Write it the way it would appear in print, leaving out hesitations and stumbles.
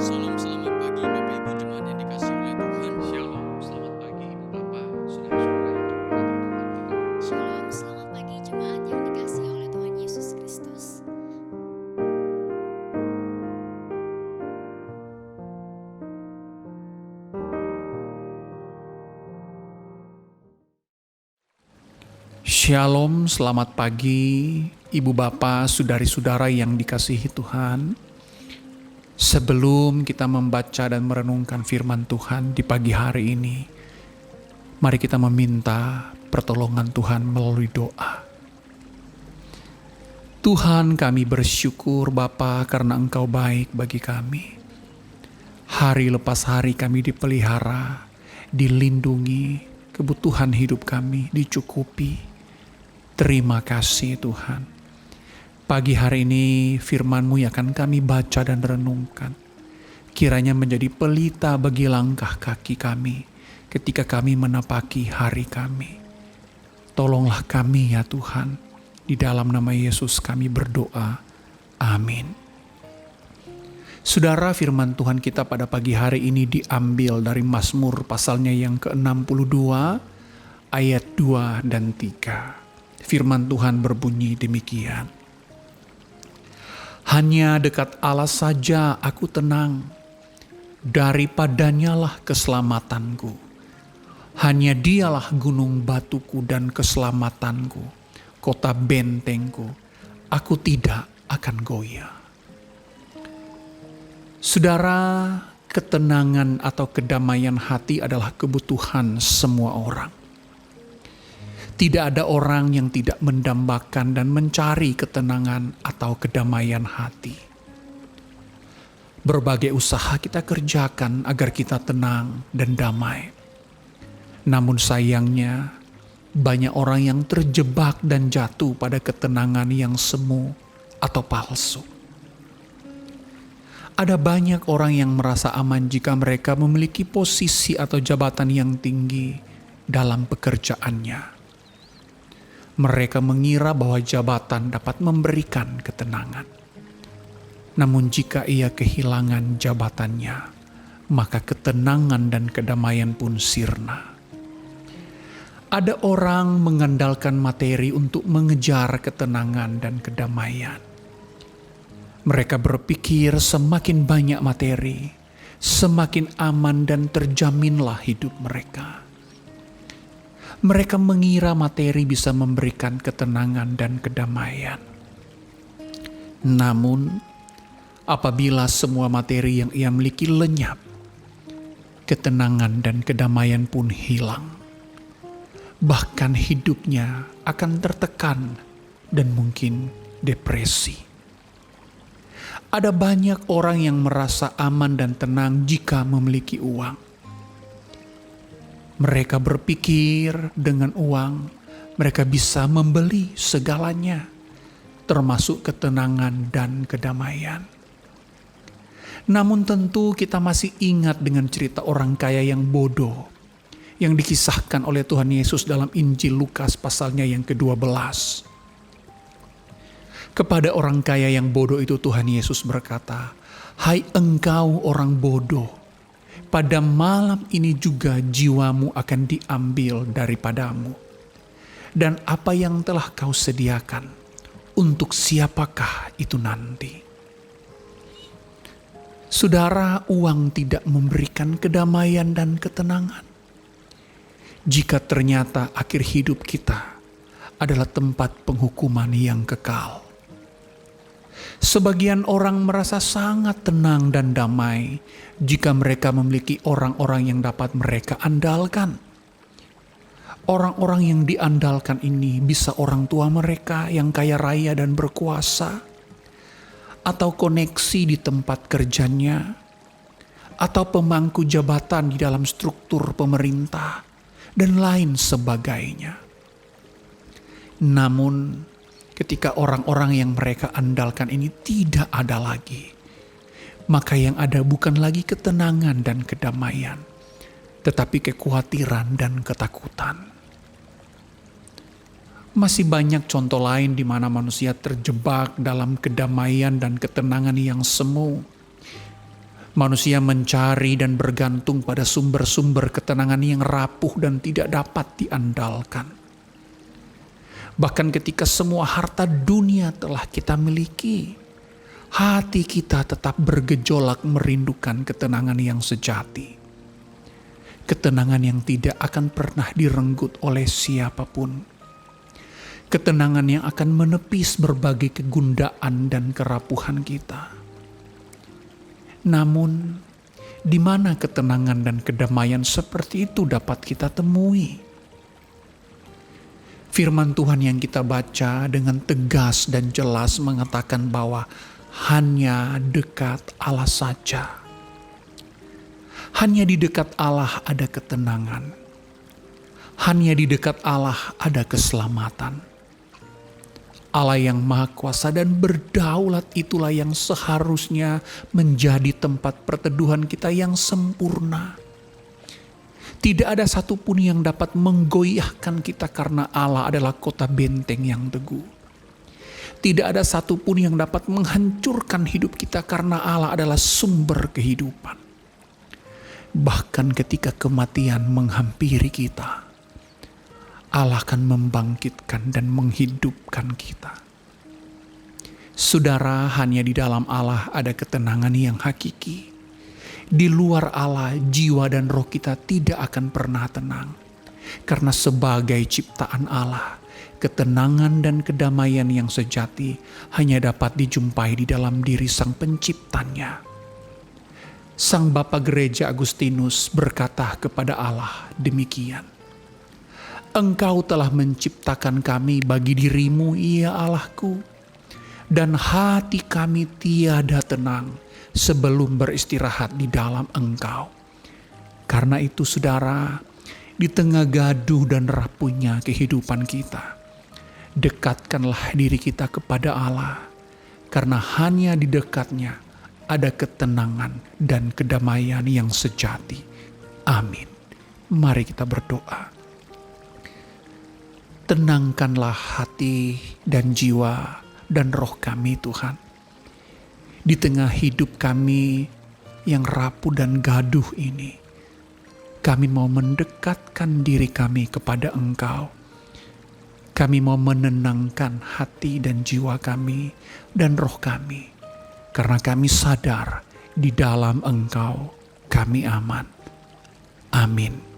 Salam, selamat pagi Bapak Ibu jemaat yang dikasihi oleh Tuhan. Shalom, selamat pagi Ibu Bapak, saudara-saudara yang diberkati Tuhan kita. Shalom, selamat pagi jemaat yang dikasihi oleh Tuhan Yesus Kristus. Shalom, selamat pagi Ibu Bapak, saudari-saudara yang dikasihi Tuhan. Sebelum kita membaca dan merenungkan firman Tuhan di pagi hari ini, mari kita meminta pertolongan Tuhan melalui doa. Tuhan, kami bersyukur Bapa karena Engkau baik bagi kami. Hari lepas hari kami dipelihara, dilindungi, kebutuhan hidup kami dicukupi. Terima kasih Tuhan. Pagi hari ini firman-Mu yang akan kami baca dan renungkan. Kiranya menjadi pelita bagi langkah kaki kami ketika kami menapaki hari kami. Tolonglah kami ya Tuhan. Di dalam nama Yesus kami berdoa. Amin. Saudara, firman Tuhan kita pada pagi hari ini diambil dari Mazmur pasalnya yang ke-62 ayat 2 dan 3. Firman Tuhan berbunyi demikian. Hanya dekat Allah saja aku tenang, daripadanya lah keselamatanku. Hanya dialah gunung batuku dan keselamatanku, kota bentengku, aku tidak akan goyah. Saudara, ketenangan atau kedamaian hati adalah kebutuhan semua orang. Tidak ada orang yang tidak mendambakan dan mencari ketenangan atau kedamaian hati. Berbagai usaha kita kerjakan agar kita tenang dan damai. Namun sayangnya, banyak orang yang terjebak dan jatuh pada ketenangan yang semu atau palsu. Ada banyak orang yang merasa aman jika mereka memiliki posisi atau jabatan yang tinggi dalam pekerjaannya. Mereka mengira bahwa jabatan dapat memberikan ketenangan. Namun jika ia kehilangan jabatannya, maka ketenangan dan kedamaian pun sirna. Ada orang mengandalkan materi untuk mengejar ketenangan dan kedamaian. Mereka berpikir semakin banyak materi, semakin aman dan terjaminlah hidup mereka. Mereka mengira materi bisa memberikan ketenangan dan kedamaian. Namun, apabila semua materi yang ia miliki lenyap, ketenangan dan kedamaian pun hilang. Bahkan hidupnya akan tertekan dan mungkin depresi. Ada banyak orang yang merasa aman dan tenang jika memiliki uang. Mereka berpikir dengan uang mereka bisa membeli segalanya, termasuk ketenangan dan kedamaian. Namun tentu kita masih ingat dengan cerita orang kaya yang bodoh yang dikisahkan oleh Tuhan Yesus dalam Injil Lukas pasalnya yang ke-12. Kepada orang kaya yang bodoh itu Tuhan Yesus berkata, "Hai engkau orang bodoh, pada malam ini juga jiwamu akan diambil daripadamu. Dan apa yang telah kau sediakan, untuk siapakah itu nanti?" Saudara, uang tidak memberikan kedamaian dan ketenangan. Jika ternyata akhir hidup kita adalah tempat penghukuman yang kekal. Sebagian orang merasa sangat tenang dan damai jika mereka memiliki orang-orang yang dapat mereka andalkan. Orang-orang yang diandalkan ini bisa orang tua mereka yang kaya raya dan berkuasa, atau koneksi di tempat kerjanya, atau pemangku jabatan di dalam struktur pemerintah, dan lain sebagainya. Namun, ketika orang-orang yang mereka andalkan ini tidak ada lagi, maka yang ada bukan lagi ketenangan dan kedamaian, tetapi kekhawatiran dan ketakutan. Masih banyak contoh lain di mana manusia terjebak dalam kedamaian dan ketenangan yang semu. Manusia mencari dan bergantung pada sumber-sumber ketenangan yang rapuh dan tidak dapat diandalkan. Bahkan ketika semua harta dunia telah kita miliki, hati kita tetap bergejolak merindukan ketenangan yang sejati. Ketenangan yang tidak akan pernah direnggut oleh siapapun. Ketenangan yang akan menepis berbagai kegundaan dan kerapuhan kita. Namun, di mana ketenangan dan kedamaian seperti itu dapat kita temui? Firman Tuhan yang kita baca dengan tegas dan jelas mengatakan bahwa hanya dekat Allah saja. Hanya di dekat Allah ada ketenangan. Hanya di dekat Allah ada keselamatan. Allah yang Maha Kuasa dan berdaulat itulah yang seharusnya menjadi tempat perteduhan kita yang sempurna. Tidak ada satupun yang dapat menggoyahkan kita karena Allah adalah kota benteng yang teguh. Tidak ada satupun yang dapat menghancurkan hidup kita karena Allah adalah sumber kehidupan. Bahkan ketika kematian menghampiri kita, Allah akan membangkitkan dan menghidupkan kita. Saudara, hanya di dalam Allah ada ketenangan yang hakiki. Di luar Allah, jiwa dan roh kita tidak akan pernah tenang. Karena sebagai ciptaan Allah, ketenangan dan kedamaian yang sejati hanya dapat dijumpai di dalam diri Sang Penciptanya. Sang Bapa Gereja Agustinus berkata kepada Allah demikian, Engkau telah menciptakan kami bagi dirimu, ya Allahku, dan hati kami tiada tenang sebelum beristirahat di dalam Engkau. Karena itu saudara, di tengah gaduh dan rapuhnya kehidupan kita, dekatkanlah diri kita kepada Allah, karena hanya di dekatnya ada ketenangan dan kedamaian yang sejati. Amin. Mari kita berdoa. Tenangkanlah hati dan jiwa dan roh kami Tuhan. Di tengah hidup kami yang rapuh dan gaduh ini, kami mau mendekatkan diri kami kepada Engkau. Kami mau menenangkan hati dan jiwa kami dan roh kami. Karena kami sadar di dalam Engkau kami aman. Amin.